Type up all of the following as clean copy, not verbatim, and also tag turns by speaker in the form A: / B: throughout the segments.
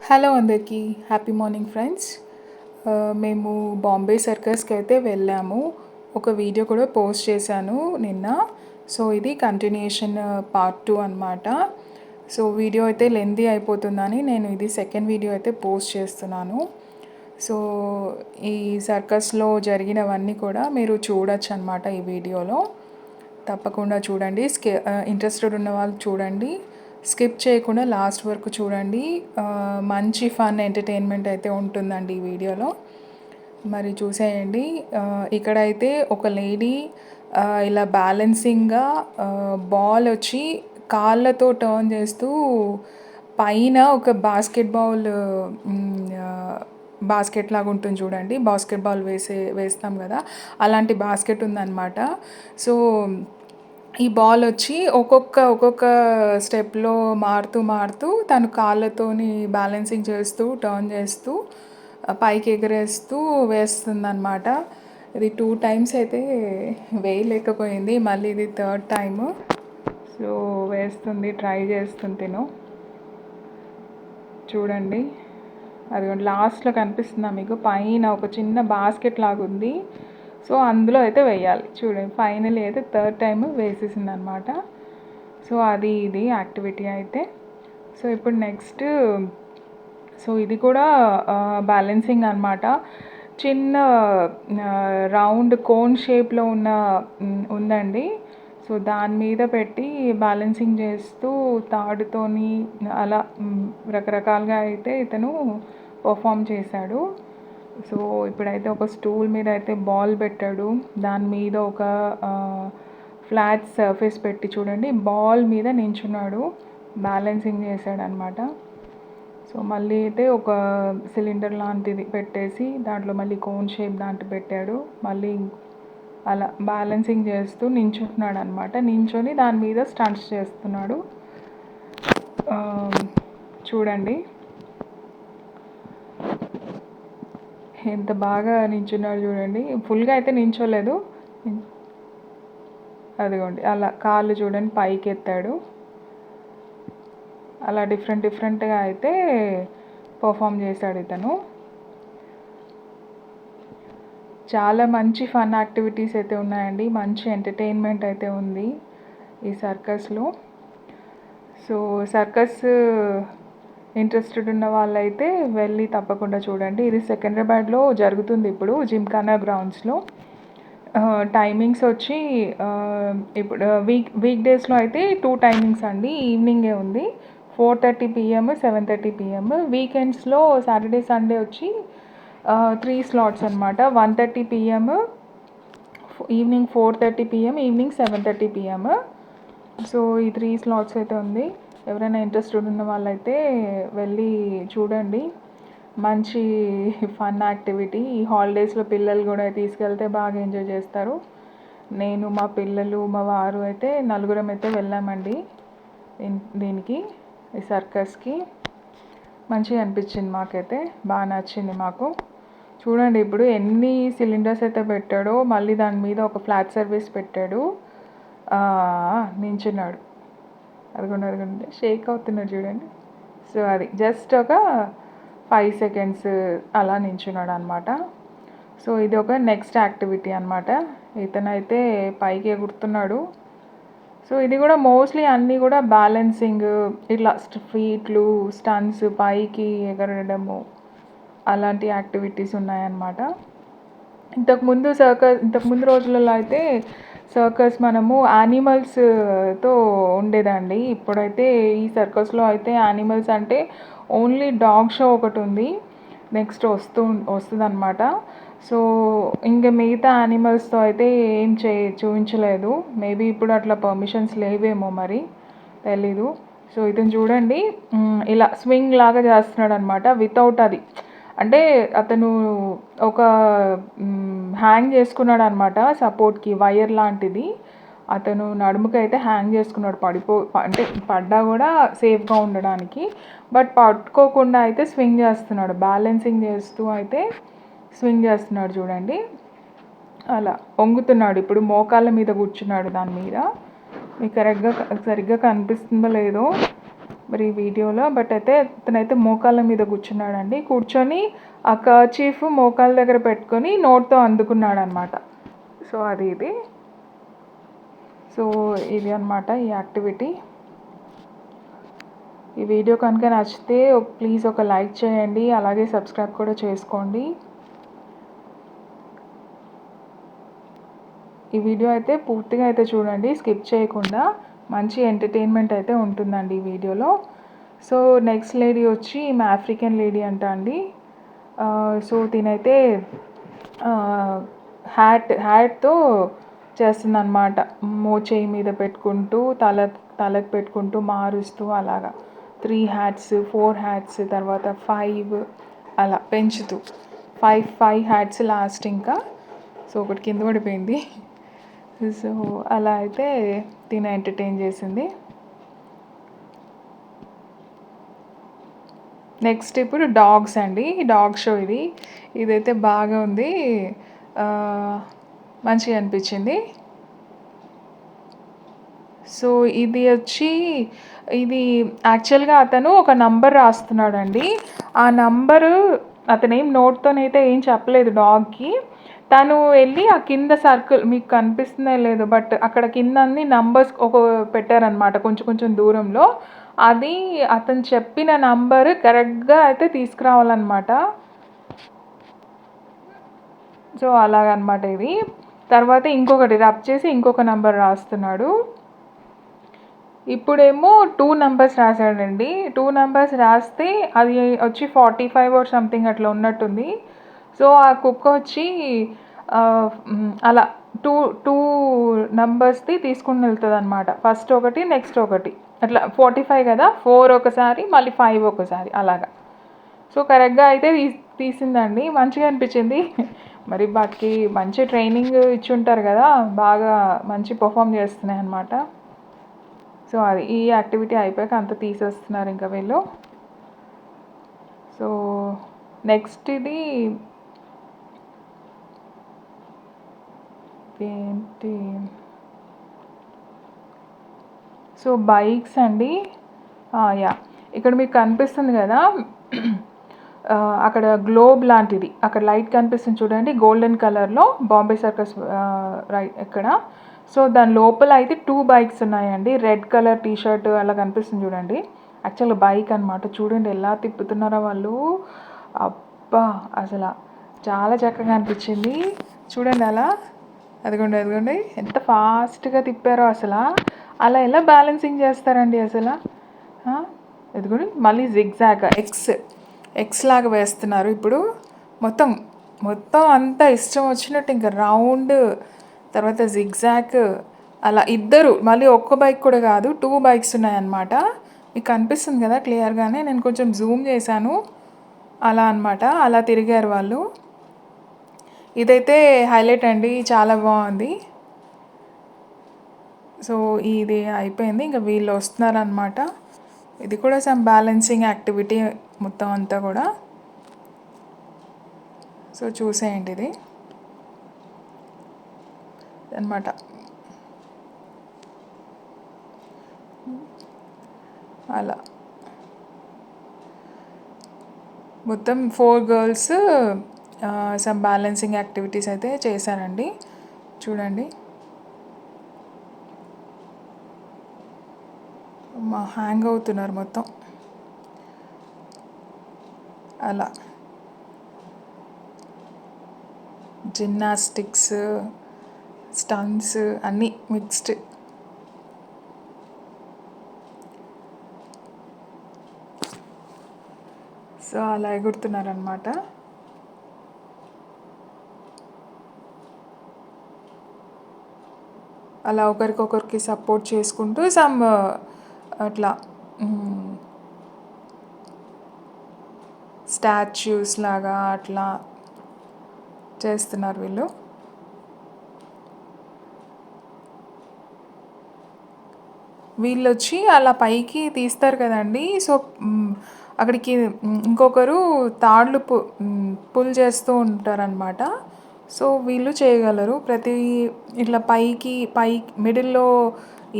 A: Hello అందరికీ happy morning friends. మేము బాంబే సర్కస్కి అయితే వెళ్ళాము. ఒక వీడియో కూడా పోస్ట్ చేశాను నిన్న. సో ఇది కంటిన్యూషన్ పార్ట్ 2 అనమాట. సో వీడియో అయితే లెంతీ అయిపోతుందని నేను ఇది సెకండ్ వీడియో అయితే పోస్ట్ చేస్తున్నాను. సో ఈ సర్కస్లో జరిగినవన్నీ కూడా మీరు చూడొచ్చు అనమాట ఈ వీడియోలో. తప్పకుండా చూడండి. ఇంట్రెస్టెడ్ ఉన్న వాళ్ళు చూడండి, స్కిప్ చేయకుండా లాస్ట్ వరకు చూడండి. మంచి ఫన్ ఎంటర్టైన్మెంట్ అయితే ఉంటుందండి ఈ వీడియోలో. మరి చూసేయండి. ఇక్కడైతే ఒక లేడీ ఇలా బ్యాలెన్సింగ్గా బాల్ వచ్చి కాళ్ళతో టర్న్ చేస్తూ పైన ఒక బాస్కెట్ లాగా ఉంటుంది చూడండి. బాస్కెట్బాల్ వేస్తాం కదా, అలాంటి బాస్కెట్ ఉందన్నమాట. సో ఈ బాల్ వచ్చి ఒక్కొక్క స్టెప్లో మారుతూ తను కాళ్ళతోని బ్యాలెన్సింగ్ చేస్తూ టర్న్ చేస్తూ పైకి ఎగరేస్తూ వేస్తుందన్నమాట. ఇది 2 టైమ్స్ అయితే వేయలేకపోయింది, మళ్ళీ ఇది 3rd టైము. సో వేస్తుంది, ట్రై చేస్తుంది తిను. చూడండి, అదిగోండి లాస్ట్లో కనిపిస్తుందా మీకు? పైన ఒక చిన్న బాస్కెట్ లాగా ఉంది. సో అందులో అయితే వేయాలి. చూడండి, ఫైనలీ అయితే 3rd టైం వేసేసింది అనమాట. సో అది ఇది యాక్టివిటీ అయితే. సో ఇప్పుడు నెక్స్ట్, సో ఇది కూడా బ్యాలెన్సింగ్ అనమాట. చిన్న రౌండ్ కోన్ షేప్లో ఉందండి. సో దాని మీద పెట్టి బ్యాలెన్సింగ్ చేస్తూ తాడుతోని అలా రకరకాలుగా అయితే ఇతను పర్ఫామ్ చేశాడు. సో ఇప్పుడైతే ఒక స్టూల్ మీద అయితే బాల్ పెట్టాడు. దాని మీద ఒక ఫ్లాట్ సర్ఫేస్ పెట్టి చూడండి బాల్ మీద నించున్నాడు, బ్యాలెన్సింగ్ చేశాడు అనమాట. సో మళ్ళీ అయితే ఒక సిలిండర్ లాంటిది పెట్టేసి దాంట్లో మళ్ళీ కోన్ షేప్ దాంట్లో పెట్టాడు. మళ్ళీ అలా బ్యాలెన్సింగ్ చేస్తూ నించుంటున్నాడు అనమాట. నించొని దాని మీద స్టంట్స్ చేస్తున్నాడు. చూడండి ఎంత బాగా నించున్నాడు చూడండి. ఫుల్గా అయితే నించోలేదు, అదిగోండి అలా కాళ్ళు చూడండి పైకి ఎత్తాడు. అలా డిఫరెంట్గా అయితే పర్ఫామ్ చేశాడు ఇతను. చాలా మంచి ఫన్ యాక్టివిటీస్ అయితే ఉన్నాయండి, మంచి ఎంటర్టైన్మెంట్ అయితే ఉంది ఈ సర్కస్లో. సో సర్కస్ ఇంట్రెస్టెడ్ ఉన్న వాళ్ళైతే వెళ్ళి తప్పకుండా చూడండి. ఇది సికింద్రాబాద్లో జరుగుతుంది ఇప్పుడు, జిమ్ఖానా గ్రౌండ్స్లో. టైమింగ్స్ వచ్చి ఇప్పుడు వీక్ డేస్లో అయితే 2 టైమింగ్స్ అండి. ఈవినింగే ఉంది, 4:30 PM, 7:30 PM. వీకెండ్స్లో సాటర్డే సండే వచ్చి 3 స్లాట్స్ అనమాట. 1:30 PM, evening 4:30 PM, evening 7:30 PM. So ఈ 3 స్లాట్స్ అయితే ఉంది. ఎవరైనా ఇంట్రెస్టెడ్ ఉన్న వాళ్ళైతే వెళ్ళి చూడండి. మంచి ఫన్ యాక్టివిటీ. ఈ హాలిడేస్లో పిల్లలు కూడా తీసుకెళ్తే బాగా ఎంజాయ్ చేస్తారు. నేను, మా పిల్లలు, మా వారు అయితే నలుగురం అయితే వెళ్ళామండి దీనికి, ఈ సర్కస్కి. మంచిగా అనిపించింది మాకైతే, బాగా నచ్చింది మాకు. చూడండి ఇప్పుడు ఎన్ని సిలిండర్స్ అయితే పెట్టాడో, మళ్ళీ దాని మీద ఒక ఫ్లాట్ సర్వీస్ పెట్టాడు. నించున్నాడు, అరగండి షేక్ అవుతున్నాడు చూడండి. సో అది జస్ట్ ఒక 5 సెకండ్స్ అలా నించున్నాడు అనమాట. సో ఇది ఒక నెక్స్ట్ యాక్టివిటీ అనమాట. ఇతనైతే పైకి ఎగురుతున్నాడు. సో ఇది కూడా మోస్ట్లీ అన్నీ కూడా బ్యాలెన్సింగ్, ఇట్లా ఫీట్లు, స్టన్స్, పైకి ఎగరడము, అలాంటి యాక్టివిటీస్ ఉన్నాయన్నమాట. ఇంతకుముందు రోజులలో అయితే సర్కస్ మనము యానిమల్స్తో ఉండేదండి. ఇప్పుడైతే ఈ సర్కస్లో అయితే యానిమల్స్ అంటే ఓన్లీ డాగ్ షో ఒకటి ఉంది, నెక్స్ట్ వస్తుంది అనమాట. సో ఇంకా మిగతా యానిమల్స్తో అయితే ఏం చూపించలేదు. మేబీ ఇప్పుడు అట్లా పర్మిషన్స్ లేవేమో, మరి తెలీదు. సో ఇతను చూడండి ఇలా స్వింగ్ లాగా చేస్తున్నాడు అనమాట, వితౌట్ అది అంటే అతను ఒక హ్యాంగ్ చేసుకున్నాడు అనమాట సపోర్ట్కి, వైర్ లాంటిది. అతను నడుముకి అయితే హ్యాంగ్ చేసుకున్నాడు, అంటే పడ్డా కూడా సేఫ్గా ఉండడానికి. బట్ పట్టుకోకుండా అయితే స్వింగ్ చేస్తున్నాడు, బ్యాలెన్సింగ్ చేస్తూ అయితే స్వింగ్ చేస్తున్నాడు చూడండి. అలా వంగుతున్నాడు, ఇప్పుడు మోకాళ్ళ మీద కూర్చున్నాడు దాని మీద. మీకు సరిగ్గా కనిపిస్తుందో లేదో, మరి ఈ వీడియోలో. బట్ అయితే ఇతనైతే మోకాళ్ళ మీద కూర్చున్నాడండి. కూర్చొని ఆ కర్చీఫ్ మోకాళ్ళ దగ్గర పెట్టుకొని నోట్తో అందుకున్నాడు అనమాట. సో అది ఇది. సో ఇది అనమాట ఈ యాక్టివిటీ. ఈ వీడియో కనుక నచ్చితే ప్లీజ్ ఒక లైక్ చేయండి, అలాగే సబ్స్క్రైబ్ కూడా చేసుకోండి. ఈ వీడియో అయితే పూర్తిగా అయితే చూడండి, స్కిప్ చేయకుండా. మంచి ఎంటర్టైన్మెంట్ అయితే ఉంటుందండి ఈ వీడియోలో. సో నెక్స్ట్ లేడీ వచ్చి ఈమె ఆఫ్రికన్ లేడీ అంట అండి. సో తినైతే హ్యాట్తో చేస్తుందన్నమాట. మోచేయి మీద పెట్టుకుంటూ తలకు పెట్టుకుంటూ మారుస్తూ అలాగా 3 హ్యాట్స్ 4 హ్యాట్స్ తర్వాత 5 అలా పెంచుతూ 5 హ్యాట్స్ లాస్ట్ ఇంకా. సో ఒకటి కింద పడిపోయింది. సో అలా అయితే తిన ఎంటర్టైన్ చేసింది. నెక్స్ట్ ఇప్పుడు డాగ్స్ అండి. డాగ్ షో ఇదైతే బాగా ఉంది, మంచిగా అనిపించింది. సో ఇది యాక్చువల్గా అతను ఒక నంబర్ రాస్తున్నాడండి. ఆ నంబరు అతనేం నోట్తోనైతే ఏం చెప్పలేదు డాగ్కి. తను వెళ్ళి ఆ కింద సర్కిల్ మీకు కనిపిస్తుందో లేదు, బట్ అక్కడ కింద అన్ని నంబర్స్ పెట్టారనమాట కొంచెం కొంచెం దూరంలో. అది అతను చెప్పిన నంబరు కరెక్ట్గా అయితే తీసుకురావాలన్నమాట. సో అలాగనమాట ఇది. తర్వాత ఇంకొకటి రబ్ చేసి ఇంకొక నంబర్ రాస్తున్నాడు. ఇప్పుడేమో 2 నెంబర్స్ రాశాడండి. 2 నెంబర్స్ రాస్తే అది వచ్చి 45 ఆర్ సంథింగ్ అట్లా ఉన్నట్టుంది. సో ఆ కుక్క వచ్చి అలా టూ నెంబర్స్ది తీసుకుని వెళ్తుంది అనమాట. ఫస్ట్ ఒకటి నెక్స్ట్ ఒకటి అట్లా 45 కదా, 4 ఒకసారి మళ్ళీ 5 ఒకసారి అలాగా. సో కరెక్ట్గా అయితే తీసిందండి, మంచిగా అనిపించింది. మరి వాటికి మంచి ట్రైనింగ్ ఇచ్చి ఉంటారు కదా, బాగా మంచి పర్ఫామ్ చేస్తున్నాయి అన్నమాట. సో అది ఈ యాక్టివిటీ అయిపోయాక అంత తీసేస్తున్నారు ఇంకా వీళ్ళు. సో నెక్స్ట్ ఇది ఏంటి, సో బైక్స్ అండి. యా ఇక్కడ మీకు కనిపిస్తుంది కదా, అక్కడ గ్లోబ్ లాంటిది అక్కడ లైట్ కనిపిస్తుంది చూడండి, గోల్డెన్ కలర్లో బాంబే సర్కస్ రైట్ ఇక్కడ. సో దాని లోపల అయితే 2 బైక్స్ ఉన్నాయండి. రెడ్ కలర్ టీషర్ట్ అలా కనిపిస్తుంది చూడండి, యాక్చువల్గా బైక్ అనమాట. చూడండి ఎలా తిప్పుతున్నారో వాళ్ళు, అబ్బా అసలు చాలా చక్కగా అనిపించింది. చూడండి అలా, అదిగోండి ఎంత ఫాస్ట్గా తిప్పారో అసలు. అలా ఎలా బ్యాలెన్సింగ్ చేస్తారండి అసలు. ఎదుగుని మళ్ళీ జిగ్జాగ్ ఎక్స్ లాగా వేస్తున్నారు. ఇప్పుడు మొత్తం అంతా ఇష్టం వచ్చినట్టు ఇంకా రౌండ్, తర్వాత జిగ్జాగ్ అలా ఇద్దరు, మళ్ళీ ఒక్క బైక్ కూడా కాదు 2 బైక్స్ ఉన్నాయన్నమాట. మీకు కనిపిస్తుంది కదా క్లియర్గానే, నేను కొంచెం జూమ్ చేశాను. అలా అనమాట, అలా తిరిగారు వాళ్ళు. ఇదైతే హైలైట్ అండి, చాలా బాగుంది. సో ఇది అయిపోయింది, ఇంకా వీళ్ళు వస్తున్నారనమాట. ఇది కూడా సమ్ బ్యాలెన్సింగ్ యాక్టివిటీ మొత్తం అంతా కూడా. సో చూసేయండి ఇది అనమాట. అలా మొత్తం 4 గర్ల్స్ సమ్ బ్యాలెన్సింగ్ యాక్టివిటీస్ అయితే చేశారండి. చూడండి హ్యాంగ్ అవుతున్నారు మొత్తం అలా. జిమ్నాస్టిక్స్, స్టంట్స్ అన్నీ మిక్స్డ్. సో అలా ఎగురుతున్నారనమాట. అలా ఒకరికొకరికి సపోర్ట్ చేసుకుంటూ సమ్ అట్లా స్టాచ్యూస్ లాగా అట్లా చేస్తున్నారు వీళ్ళు. వచ్చి అలా పైకి తీస్తారు కదండి. సో అక్కడికి ఇంకొకరు తాళ్ళు పుల్ చేస్తూ ఉంటారనమాట. సో వీళ్ళు చేయగలరు. ప్రతి ఇట్లా పైకి మిడిల్లో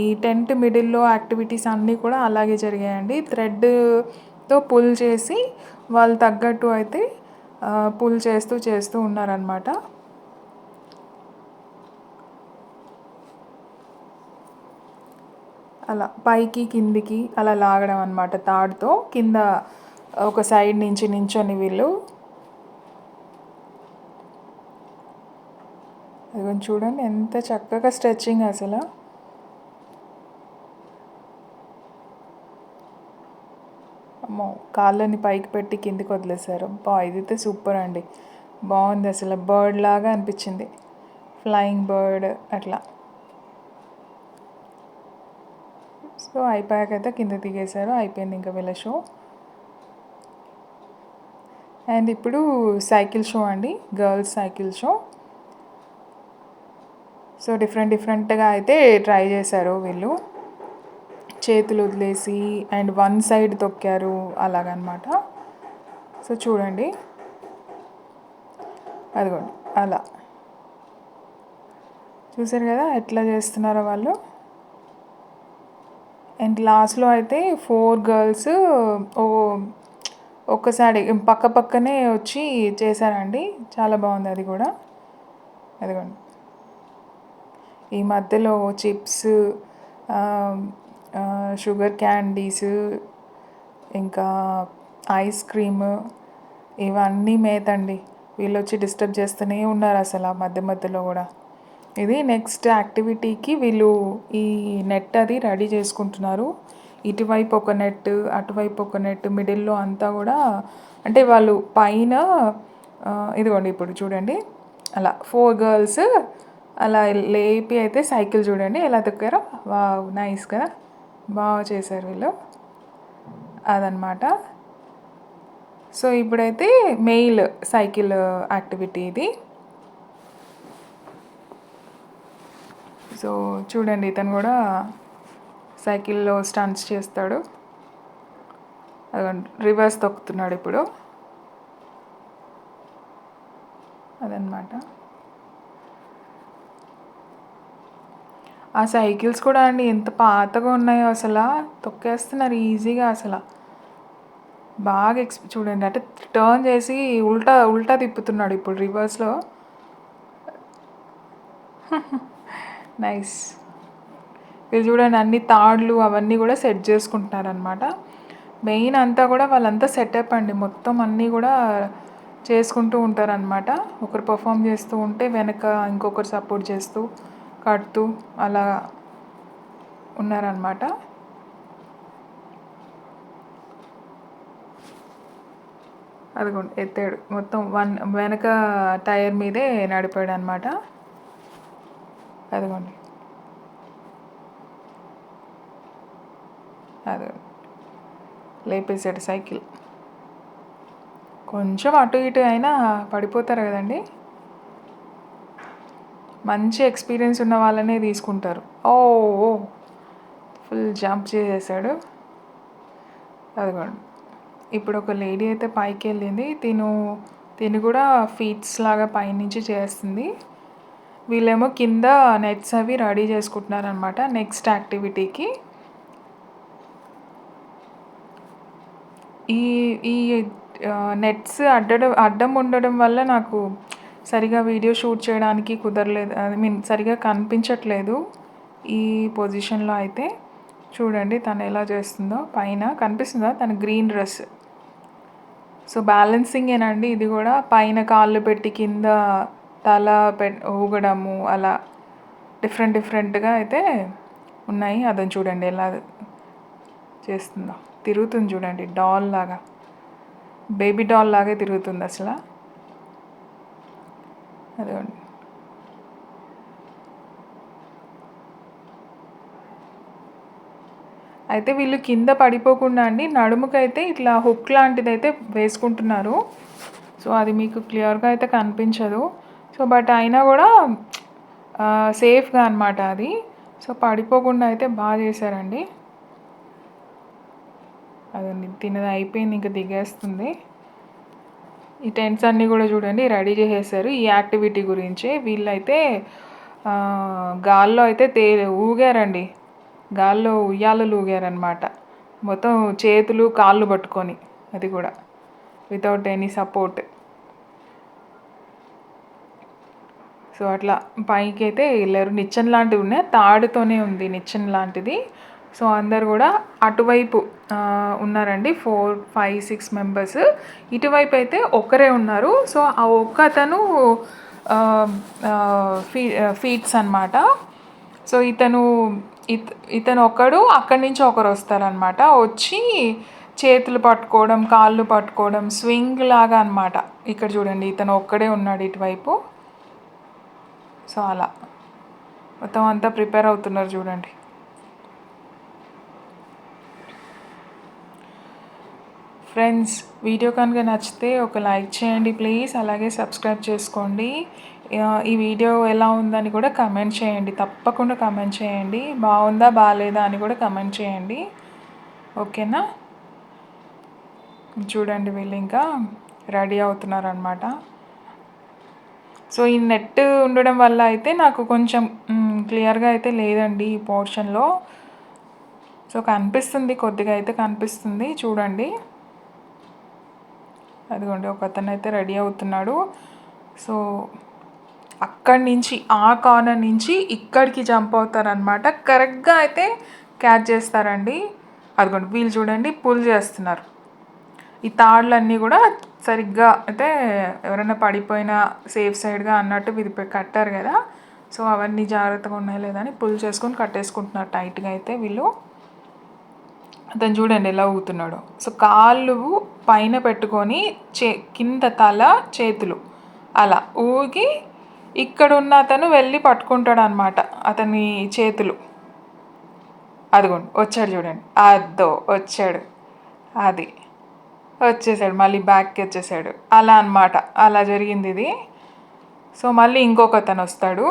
A: ఈ టెంట్ మిడిల్‌లో యాక్టివిటీస్ అన్నీ కూడా అలాగే జరిగాయండి. థ్రెడ్‌తో పుల్ చేసి వాళ్ళు తగ్గట్టు అయితే పుల్ చేస్తూ ఉన్నారనమాట. అలా పైకి కిందికి అలా లాగడం అనమాట తాడుతో. కింద ఒక సైడ్ నుంచి నించొని వీళ్ళు అది కొంచెం చూడండి ఎంత చక్కగా స్ట్రెచ్చింగ్ అసలు. అమ్మో! కాళ్ళని పైకి పెట్టి కిందికి వదిలేశారు. అబ్బా! ఇదైతే సూపర్ అండి. బాగుంది అసలు. బర్డ్ లాగా అనిపించింది. ఫ్లయింగ్ బర్డ్ అట్లా. సో అయిపోయాకైతే కింద దిగేశారు. అయిపోయింది ఇంకా వీళ్ళ షో. అండ్ ఇప్పుడు సైకిల్ షో అండి. Girls cycle show. సో డిఫరెంట్‌గా అయితే ట్రై చేశారు వీళ్ళు. చేతులు వదిలేసి అండ్ వన్ సైడ్ తొక్కారు అలాగనమాట. సో చూడండి. అదిగోండి అలా. చూసారు కదా ఎట్లా చేస్తున్నారో వాళ్ళు. అండ్ లాస్ట్‌లో అయితే 4 గర్ల్స్ ఒక్కసారి పక్కనే వచ్చి చేశారండి. చాలా బాగుంది అది కూడా. అదిగోండి. ఈ మధ్యలో చిప్స్, షుగర్ క్యాండీస్, ఇంకా ఐస్ క్రీమ్ ఇవన్నీ మేతండి. వీళ్ళు వచ్చి డిస్టర్బ్ చేస్తూనే ఉన్నారు అసలు ఆ మధ్యలో కూడా. ఇది నెక్స్ట్ యాక్టివిటీకి వీళ్ళు ఈ నెట్ అది రెడీ చేసుకుంటున్నారు. ఇటువైపు ఒక నెట్, అటువైపు ఒక నెట్, మిడిల్లో అంతా కూడా అంటే వాళ్ళు పైన ఇదిగోండి ఇప్పుడు చూడండి అలా 4 గర్ల్స్ అలా లేపి అయితే సైకిల్ చూడండి ఎలా తొక్కారో. వావ్! నైస్ కదా. బాగా చేశారు వీళ్ళు. అదనమాట. సో ఇప్పుడైతే మెయిల్ సైకిల్ యాక్టివిటీ ఇది. సో చూడండి ఇతను కూడా సైకిల్లో స్టంట్స్ చేస్తాడు. అదిగోండి రివర్స్ తొక్కుతున్నాడు ఇప్పుడు. అదనమాట. ఆ సైకిల్స్ కూడా అండి ఎంత పాతగా ఉన్నాయో అసలు. తొక్కేస్తున్నారు ఈజీగా అసలు. బాగా చూడండి అంటే టర్న్ చేసి ఉల్టా తిప్పుతున్నాడు ఇప్పుడు రివర్స్లో. నైస్. వీళ్ళు చూడండి అన్ని తాడులు అవన్నీ కూడా సెట్ చేసుకుంటున్నారనమాట. మెయిన్ అంతా కూడా వాళ్ళంతా సెటప్ అండి. మొత్తం అన్నీ కూడా చేసుకుంటూ ఉంటారనమాట. ఒకరు పర్ఫామ్ చేస్తూ ఉంటే వెనక ఇంకొకరు సపోర్ట్ చేస్తూ కడుతూ అలా ఉన్నారనమాట. అదిగోండి ఎత్తాడు మొత్తం వెనక టైర్ మీదే నడిపాడు అనమాట. అదిగోండి అది లేపేసాడు సైకిల్. కొంచెం అటు ఇటు అయినా పడిపోతారు కదండి. మంచి ఎక్స్పీరియన్స్ ఉన్న వాళ్ళనే తీసుకుంటారు. ఓ ఫుల్ జంప్ చేసేసాడు. అదిగోండి ఇప్పుడు ఒక లేడీ అయితే పైకి వెళ్ళింది. తిను కూడా ఫీట్స్ లాగా పైనుంచి చేస్తుంది. వీళ్ళేమో కింద నెట్స్ అవి రెడీ చేసుకుంటున్నారనమాట నెక్స్ట్ యాక్టివిటీకి. ఈ నెట్స్ అడ్డం ఉండడం వల్ల నాకు సరిగా వీడియో షూట్ చేయడానికి కుదరలేదు. సరిగా కనిపించట్లేదు ఈ పొజిషన్లో అయితే. చూడండి తను ఎలా చేస్తుందో. పైన కనిపిస్తుందా తన గ్రీన్ డ్రెస్. సో బ్యాలెన్సింగేనండి ఇది కూడా. పైన కాళ్ళు పెట్టి కింద తల ఊగడము అలా డిఫరెంట్గా అయితే ఉన్నాయి. అదని చూడండి ఎలా చేస్తుందో. తిరుగుతుంది చూడండి డాల్ లాగా, బేబీ డాల్ లాగే తిరుగుతుంది అసలు. అదిగోండి అయితే వీళ్ళు కింద పడిపోకుండా అండి నడుముకైతే ఇట్లా హుక్ లాంటిది అయితే వేసుకుంటున్నారు. సో అది మీకు క్లియర్గా అయితే కనిపించదు. సో బట్ అయినా కూడా సేఫ్గా అనమాట అది. సో పడిపోకుండా అయితే బాగా చేశారండి. అదండి తినది అయిపోయింది, ఇంకా దిగేస్తుంది. ఈ టెంట్స్ అన్నీ కూడా చూడండి రెడీ చేసేసారు ఈ యాక్టివిటీ గురించి. వీళ్ళైతే గాల్లో అయితే ఊగారండి. గాల్లో ఉయ్యాలలు ఊగారనమాట. మొత్తం చేతులు కాళ్ళు పట్టుకొని, అది కూడా వితౌట్ ఎనీ సపోర్ట్. సో అట్లా పైకి అయితే వెళ్ళారు. నిచ్చెన లాంటివి ఉన్నాయి, తాడుతోనే ఉంది నిచ్చెన లాంటిది. సో అందరు కూడా అటువైపు ఉన్నారండి, 4, 5, 6 మెంబర్స్. ఇటువైపు అయితే ఒకరే ఉన్నారు. సో ఆ ఒక్క అతను ఫీట్స్ అనమాట. సో ఇతను ఒకడు, అక్కడి నుంచి ఒకరు వస్తారనమాట. వచ్చి చేతులు పట్టుకోవడం, కాళ్ళు పట్టుకోవడం, స్వింగ్ లాగా అనమాట. ఇక్కడ చూడండి, ఇతను ఒక్కడే ఉన్నాడు ఇటువైపు. సో అలా మొత్తం అంతా ప్రిపేర్ అవుతున్నారు చూడండి. ఫ్రెండ్స్, వీడియో కనుక నచ్చితే ఒక లైక్ చేయండి ప్లీజ్. అలాగే సబ్స్క్రైబ్ చేసుకోండి. ఈ వీడియో ఎలా ఉందని కూడా కమెంట్ చేయండి, తప్పకుండా కమెంట్ చేయండి. బాగుందా బాగాలేదా అని కూడా కమెంట్ చేయండి, ఓకేనా? చూడండి, వీళ్ళు ఇంకా రెడీ అవుతున్నారు అనమాట. సో ఈ నెట్ ఉండడం వల్ల అయితే నాకు కొంచెం క్లియర్గా అయితే లేదండి ఈ పోర్షన్లో. సో కనిపిస్తుంది, కొద్దిగా అయితే కనిపిస్తుంది చూడండి. అదిగోండి, ఒక అతను అయితే రెడీ అవుతున్నాడు. సో అక్కడి నుంచి, ఆ కార్నర్ నుంచి ఇక్కడికి జంప్ అవుతారనమాట. కరెక్ట్గా అయితే క్యాచ్ చేస్తారండి. అదిగోండి, వీళ్ళు చూడండి పుల్ చేస్తున్నారు. ఈ తాళ్ళన్నీ కూడా సరిగ్గా అయితే ఎవరైనా పడిపోయినా సేఫ్ సైడ్గా అన్నట్టు కట్టారు కదా. సో అవన్నీ జాగ్రత్తగా ఉన్నాయి లేదని పుల్ చేసుకొని కట్టేసుకుంటున్నారు టైట్గా అయితే వీళ్ళు. అతను చూడండి ఎలా ఊగుతున్నాడు. సో కాళ్ళు పైన పెట్టుకొని కింద తల, చేతులు అలా ఊగి ఇక్కడ ఉన్న అతను వెళ్ళి పట్టుకుంటాడు అనమాట అతని చేతులు. అదిగోండి వచ్చాడు చూడండి, అద్దో వచ్చాడు, అది వచ్చేసాడు, మళ్ళీ బ్యాక్కి వచ్చేసాడు. అలా అనమాట, అలా జరిగింది ఇది. సో మళ్ళీ ఇంకొక అతను వస్తాడు.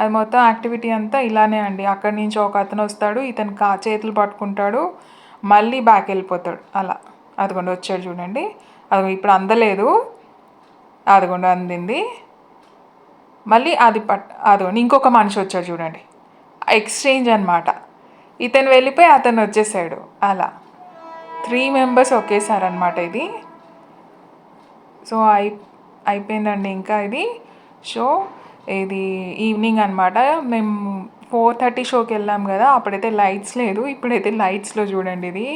A: అది మొత్తం యాక్టివిటీ అంతా ఇలానే అండి. అక్కడి నుంచి ఒక అతను వస్తాడు, ఇతను చేతులు పట్టుకుంటాడు, మళ్ళీ బ్యాక్ వెళ్ళిపోతాడు అలా. అదిగోండి వచ్చాడు చూడండి. అది ఇప్పుడు అందలేదు, అదిగోండి అందింది. మళ్ళీ అదిగోండి ఇంకొక మనిషి వచ్చాడు చూడండి, ఎక్స్చేంజ్ అనమాట. ఇతను వెళ్ళిపోయి అతను వచ్చేసాడు. అలా 3 మెంబర్స్ ఒకేసారి అనమాట ఇది. సో అయిపోయిందండి ఇంకా ఇది షో. ఇది ఈవినింగ్ అనమాట. మేము 4:30 షోకి వెళ్ళాం కదా, అప్పుడైతే లైట్స్ లేదు, ఇప్పుడైతే లైట్స్లో చూడండి ఇది.